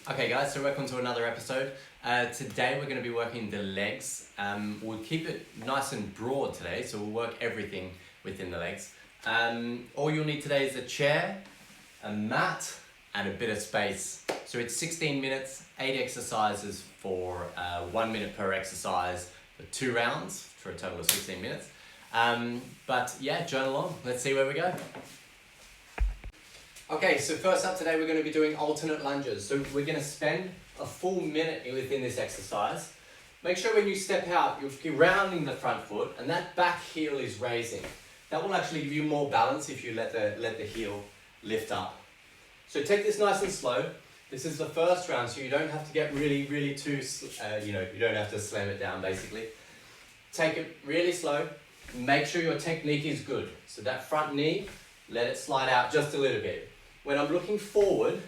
Okay guys, so welcome to another episode. Today we're going to be working the legs. We'll keep it nice and broad today, so we'll work everything within the legs. All you'll need today is a chair, a mat, and a bit of space. So it's 16 minutes, 8 exercises for 1 minute per exercise for 2 rounds for a total of 16 minutes. But yeah, join along. Let's see where we go. Okay, so first up today we're going to be doing alternate lunges. So we're going to spend a full minute within this exercise. Make sure when you step out, you're rounding the front foot and that back heel is raising. That will actually give you more balance if you let the heel lift up. So take this nice and slow. This is the first round, so you don't have to get really too, you don't have to slam it down basically. Take it really slow. Make sure your technique is good. So that front knee, let it slide out just a little bit. When I'm looking forward,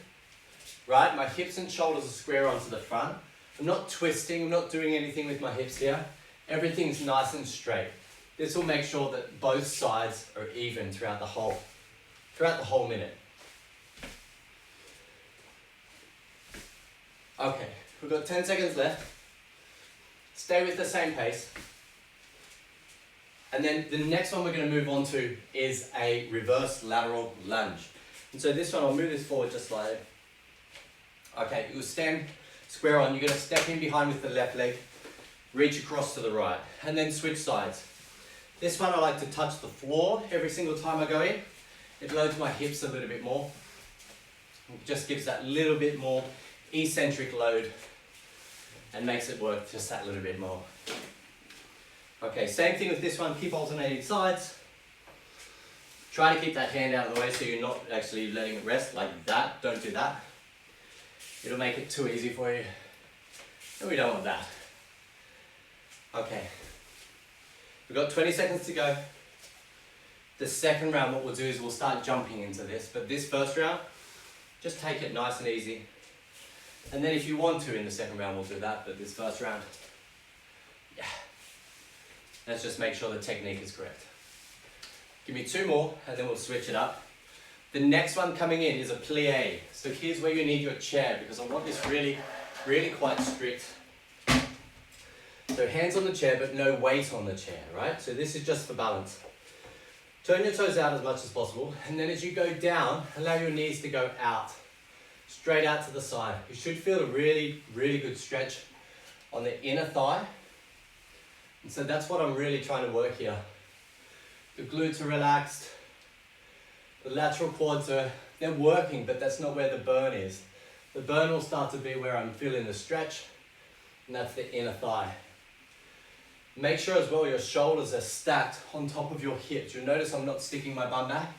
right, my hips and shoulders are square onto the front. I'm not twisting, I'm not doing anything with my hips here. Everything's nice and straight. This will make sure that both sides are even throughout the whole minute. Okay, we've got 10 seconds left. Stay with the same pace. And then the next one we're going to move on to is a reverse lateral lunge. And so this one, I'll move this forward just slightly. Okay, you'll stand square on. You're going to step in behind with the left leg, reach across to the right, and then switch sides. This one I like to touch the floor every single time I go in. It loads my hips a little bit more. It just gives that little bit more eccentric load and makes it work just that little bit more. Okay, same thing with this one, keep alternating sides. Try to keep that hand out of the way so you're not actually letting it rest like that. Don't do that. It'll make it too easy for you. And we don't want that. Okay. We've got 20 seconds to go. The second round, what we'll do is we'll start jumping into this. But this first round, just take it nice and easy. And then if you want to in the second round, we'll do that. But this first round, yeah. Let's just make sure the technique is correct. Give me 2 more and then we'll switch it up. The next one coming in is a plie. So here's where you need your chair because I want this really quite strict. So hands on the chair but no weight on the chair, right? So this is just for balance. Turn your toes out as much as possible and then as you go down, allow your knees to go out. Straight out to the side. You should feel a really good stretch on the inner thigh. And so that's what I'm really trying to work here. The glutes are relaxed. The lateral quads they're working, but that's not where the burn is. The burn will start to be where I'm feeling the stretch, and that's the inner thigh. Make sure as well your shoulders are stacked on top of your hips. You'll notice I'm not sticking my bum back.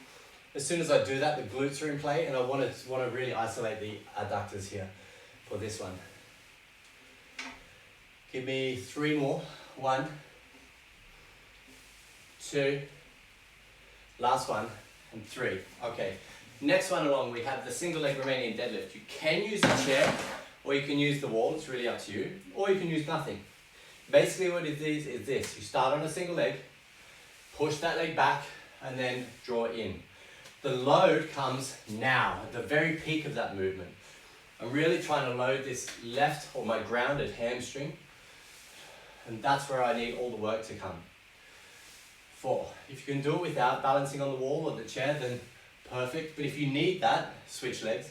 As soon as I do that, the glutes are in play, and I want to really isolate the adductors here for this one. Give me 3 more. 1, 2, last one, and 3. Okay, next one along, we have the single leg Romanian deadlift. You can use the chair, or you can use the wall, it's really up to you, or you can use nothing. Basically what it is this, you start on a single leg, push that leg back, and then draw in. The load comes now, at the very peak of that movement. I'm really trying to load this left, or my grounded hamstring, and that's where I need all the work to come. 4. If you can do it without balancing on the wall or the chair, then perfect. But if you need that, switch legs.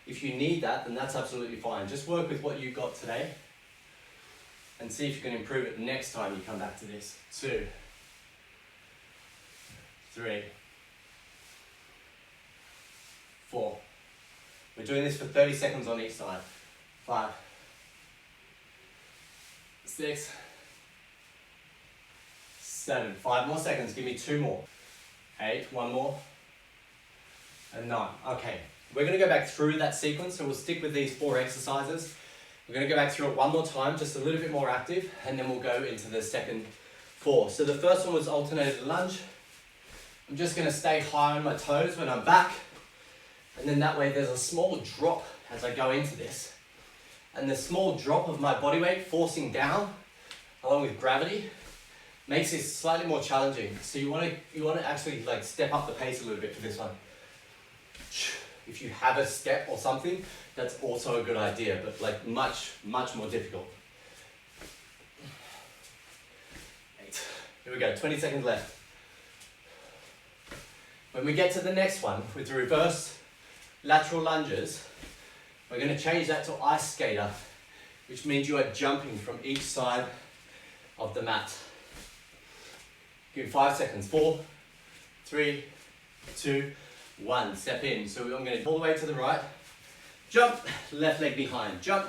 If you need that, then that's absolutely fine. Just work with what you've got today and see if you can improve it next time you come back to this. 2, 3, 4. We're doing this for 30 seconds on each side. 5, 6, 7, 5 more seconds, give me 2 more. 8, 1 more, and 9. Okay, we're going to go back through that sequence, so we'll stick with these 4 exercises. We're going to go back through it one more time, just a little bit more active, and then we'll go into the second 4. So the first one was alternated lunge. I'm just going to stay high on my toes when I'm back, and then that way there's a small drop as I go into this. And the small drop of my body weight forcing down, along with gravity, makes this slightly more challenging. So you want to actually like step up the pace a little bit for this one. If you have a step or something, that's also a good idea, but like much more difficult. 8. Here we go, 20 seconds left. When we get to the next one with the reverse lateral lunges, we're going to change that to ice skater, which means you are jumping from each side of the mat. Give 5 seconds. 4, 3, 2, 1. Step in. So I'm going to all the way to the right. Jump, left leg behind. Jump,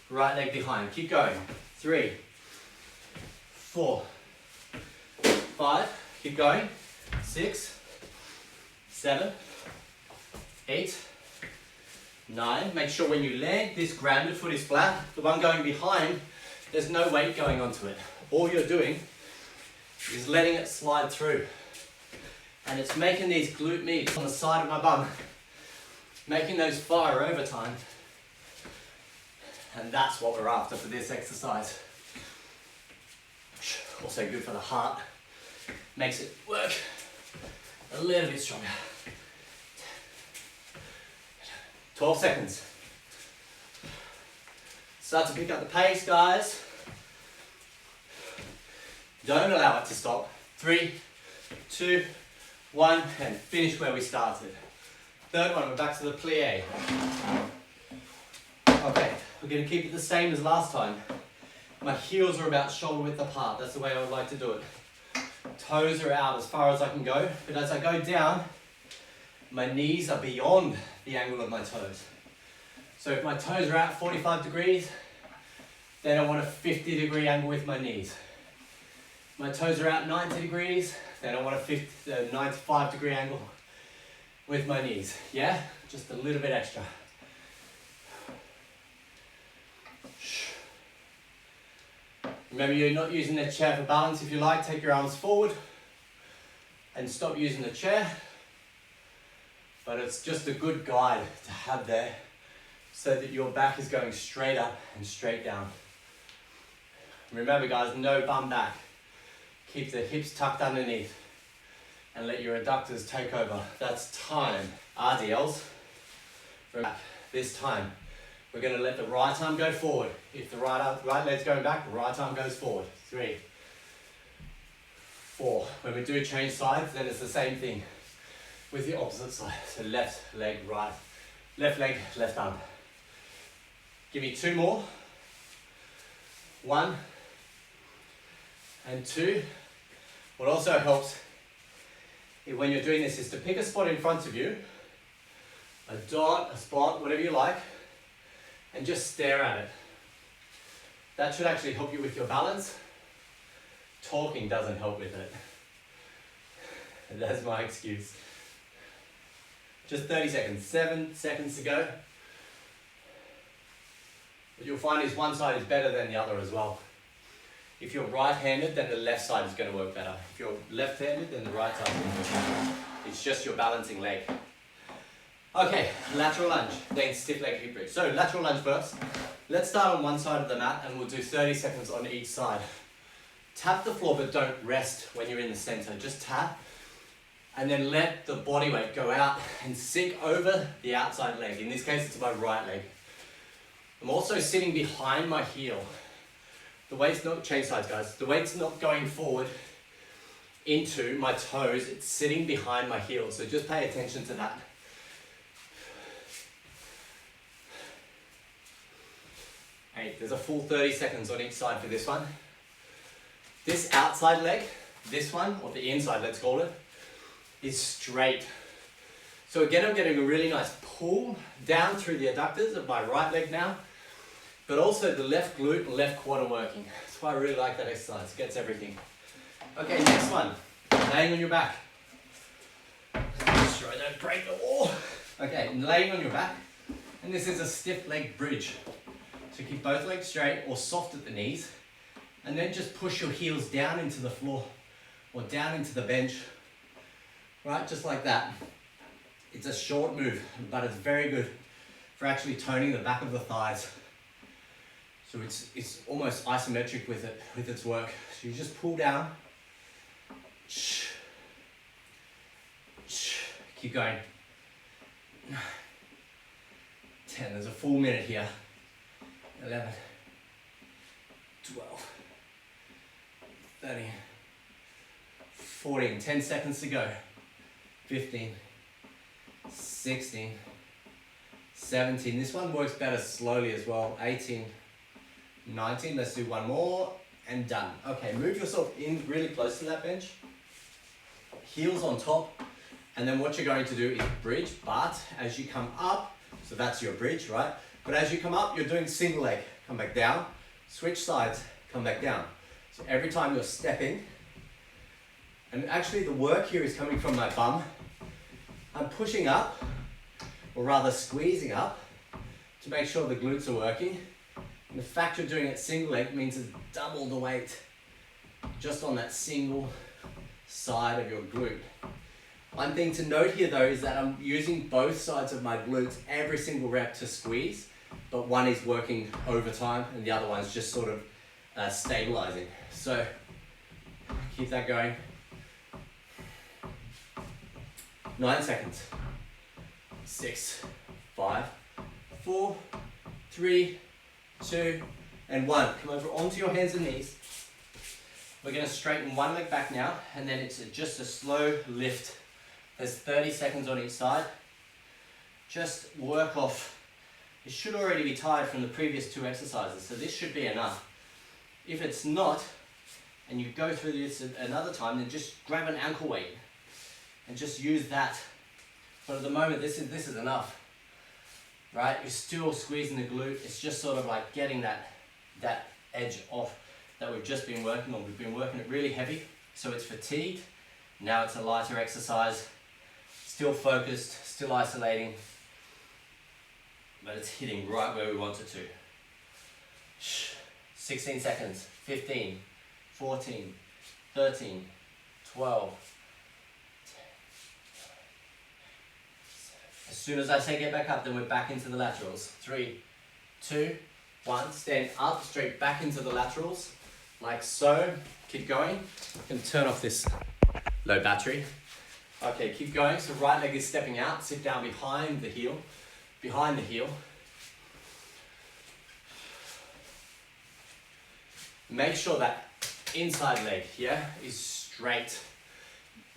right leg behind. Keep going. 3, 4, 5. Keep going. 6, 7, 8, 9. Make sure when you land, this grounded foot is flat. The one going behind, there's no weight going onto it. All you're doing is letting it slide through. And it's making these glute meats on the side of my bum, making those fire over time. And that's what we're after for this exercise. Also good for the heart. Makes it work a little bit stronger. 12 seconds. Start to pick up the pace, guys. Don't allow it to stop. 3, 2, 1, and finish where we started. Third one, we're back to the plie. Okay, we're going to keep it the same as last time. My heels are about shoulder width apart. That's the way I would like to do it. Toes are out as far as I can go, but as I go down, my knees are beyond the angle of my toes. So if my toes are out 45 degrees, then I want a 50-degree angle with my knees. My toes are out 90 degrees, then I want a 95-degree angle with my knees. Yeah? Just a little bit extra. Remember, you're not using the chair for balance. If you like, take your arms forward and stop using the chair. But it's just a good guide to have there so that your back is going straight up and straight down. Remember, guys, no bum back. Keep the hips tucked underneath and let your adductors take over. That's time. RDLs. This time, we're going to let the right arm go forward. If the right leg's going back, the right arm goes forward. 3, 4. When we do change sides, then it's the same thing with the opposite side. So left leg, right. Left leg, left arm. Give me 2 more. 1 and 2. What also helps when you're doing this is to pick a spot in front of you, a dot, a spot, whatever you like, and just stare at it. That should actually help you with your balance. Talking doesn't help with it. That's my excuse. Just 30 seconds, 7 seconds to go. What you'll find is one side is better than the other as well. If you're right-handed, then the left side is going to work better. If you're left-handed, then the right side is going to work better. It's just your balancing leg. Okay, lateral lunge, then stiff leg hip bridge. So lateral lunge first. Let's start on one side of the mat and we'll do 30 seconds on each side. Tap the floor, but don't rest when you're in the center. Just tap and then let the body weight go out and sink over the outside leg. In this case, it's my right leg. I'm also sitting behind my heel. The weight's not, change sides guys, the weight's not going forward into my toes, it's sitting behind my heel. So just pay attention to that. There's a full 30 seconds on each side for this one. This outside leg, this one, or the inside let's call it, is straight. So again, I'm getting a really nice pull down through the adductors of my right leg now, but also the left glute and left quad are working. That's why I really like that exercise, it gets everything. Okay, next one, laying on your back. Make sure I don't break the wall. Okay, laying on your back, and this is a stiff leg bridge. So keep both legs straight or soft at the knees, and then just push your heels down into the floor or down into the bench, right, just like that. It's a short move, but it's very good for actually toning the back of the thighs. So it's almost isometric with its work. So you just pull down, keep going. 10. There's a full minute here. 11, 12, 13, 14. 10 seconds to go. 15, 16, 17. This one works better slowly as well. 18, 19. Let's do one more and done. Okay, move yourself in really close to that bench. Heels on top. And then what you're going to do is bridge, but as you come up, so that's your bridge, right? But as you come up, you're doing single leg. Come back down, switch sides, come back down. So every time you're stepping, and actually the work here is coming from my bum. I'm pushing up, or rather squeezing up, to make sure the glutes are working. And the fact you're doing it single leg means it's double the weight just on that single side of your glute. One thing to note here though is that I'm using both sides of my glutes every single rep to squeeze, but one is working overtime and the other one's just sort of stabilizing. So keep that going. 9 seconds. 6, 5, 4, 3, 2, and 1. Come over onto your hands and knees. We're going to straighten one leg back now, and then it's just a slow lift. There's 30 seconds on each side. Just work off. You should already be tired from the previous 2 exercises, so this should be enough. If it's not, and you go through this another time, then just grab an ankle weight and just use that. But at the moment, this is enough, right? You're still squeezing the glute. It's just sort of like getting that edge off that we've just been working on. We've been working it really heavy, so it's fatigued. Now it's a lighter exercise. Still focused, still isolating, but it's hitting right where we want it to. 16 seconds, 15, 14, 13, 12, 10. As soon as I say get back up, then we're back into the laterals. 3, 2, 1, stand up, straight back into the laterals, like so. Keep going. I can turn off this low battery. Okay, keep going. So right leg is stepping out. Sit down behind the heel. Behind the heel. Make sure that inside leg, is straight.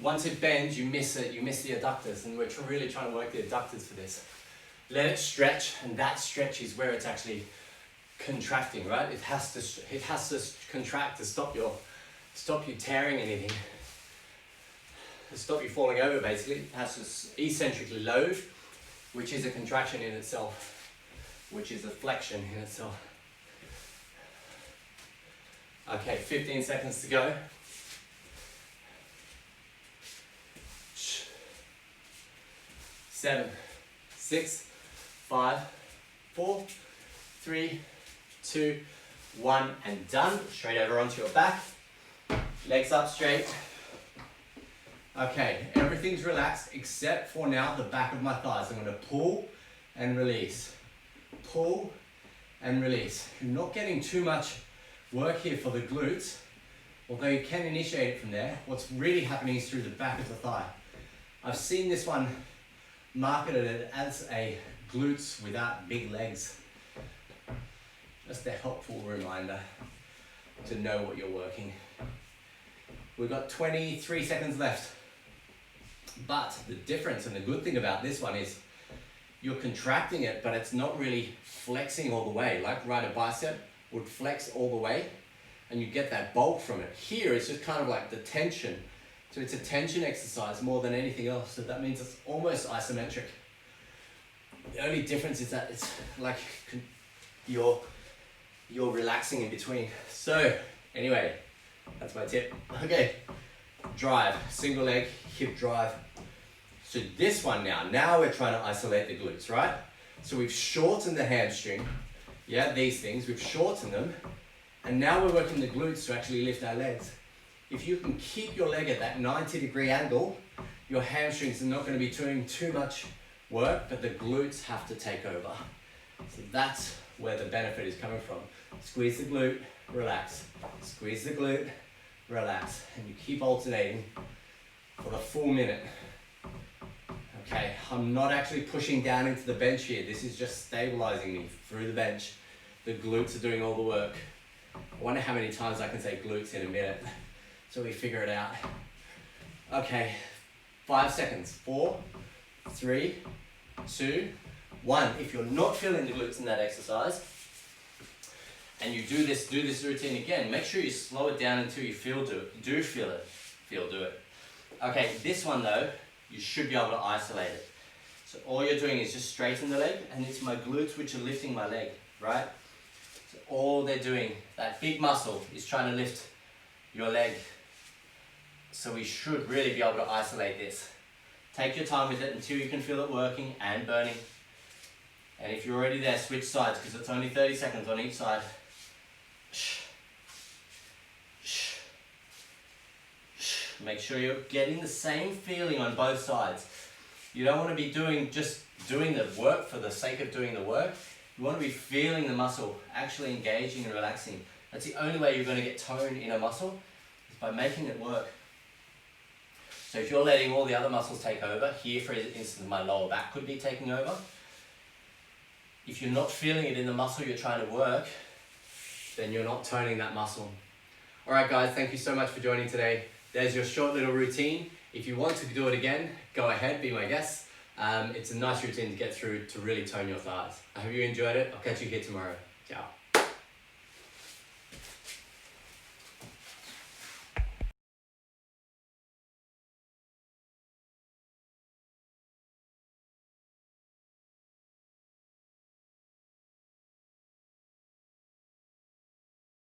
Once it bends, you miss it. You miss the adductors, and we're really trying to work the adductors for this. Let it stretch, and that stretch is where it's actually contracting, right? It has to contract to stop you tearing anything. To stop you falling over, basically. It has to eccentrically load, which is a contraction in itself, which is a flexion in itself. Okay, 15 seconds to go. 7, 6, 5, 4, 3, 2, 1, and done. Straight over onto your back. Legs up straight. Okay, everything's relaxed except for now the back of my thighs. I'm going to pull and release. Pull and release. You're not getting too much work here for the glutes, although you can initiate it from there. What's really happening is through the back of the thigh. I've seen this one marketed as a glutes without big legs. Just a helpful reminder to know what you're working. We've got 23 seconds left. But the difference and the good thing about this one is you're contracting it, but it's not really flexing all the way. Like right, a bicep would flex all the way and you get that bulk from it. Here it's just kind of like the tension. So it's a tension exercise more than anything else. So that means it's almost isometric. The only difference is that it's like you're relaxing in between. So anyway, that's my tip. Okay, drive, single leg, hip drive. So this one now we're trying to isolate the glutes, right? So we've shortened the hamstring, these things, we've shortened them, and now we're working the glutes to actually lift our legs. If you can keep your leg at that 90-degree angle, your hamstrings are not going to be doing too much work, but the glutes have to take over. So that's where the benefit is coming from. Squeeze the glute, relax. Squeeze the glute, relax. And you keep alternating for the full minute. Okay, I'm not actually pushing down into the bench here. This is just stabilizing me through the bench. The glutes are doing all the work. I wonder how many times I can say glutes in a minute, so we figure it out. Okay, 5 seconds. 4, 3, 2, 1. If you're not feeling the glutes in that exercise, and you do this routine again, make sure you slow it down until you feel it. Okay, this one though, you should be able to isolate it. So all you're doing is just straighten the leg, and it's my glutes which are lifting my leg, right? So all they're doing, that big muscle is trying to lift your leg. So we should really be able to isolate this. Take your time with it until you can feel it working and burning. And if you're already there, switch sides, because it's only 30 seconds on each side. Make sure you're getting the same feeling on both sides. You don't want to be just doing the work for the sake of doing the work. You want to be feeling the muscle, actually engaging and relaxing. That's the only way you're going to get tone in a muscle, is by making it work. So if you're letting all the other muscles take over, here for instance my lower back could be taking over. If you're not feeling it in the muscle you're trying to work, then you're not toning that muscle. Alright guys, thank you so much for joining today. There's your short little routine. If you want to do it again, go ahead, be my guest. It's a nice routine to get through to really tone your thighs. I hope you enjoyed it. I'll catch you here tomorrow. Ciao.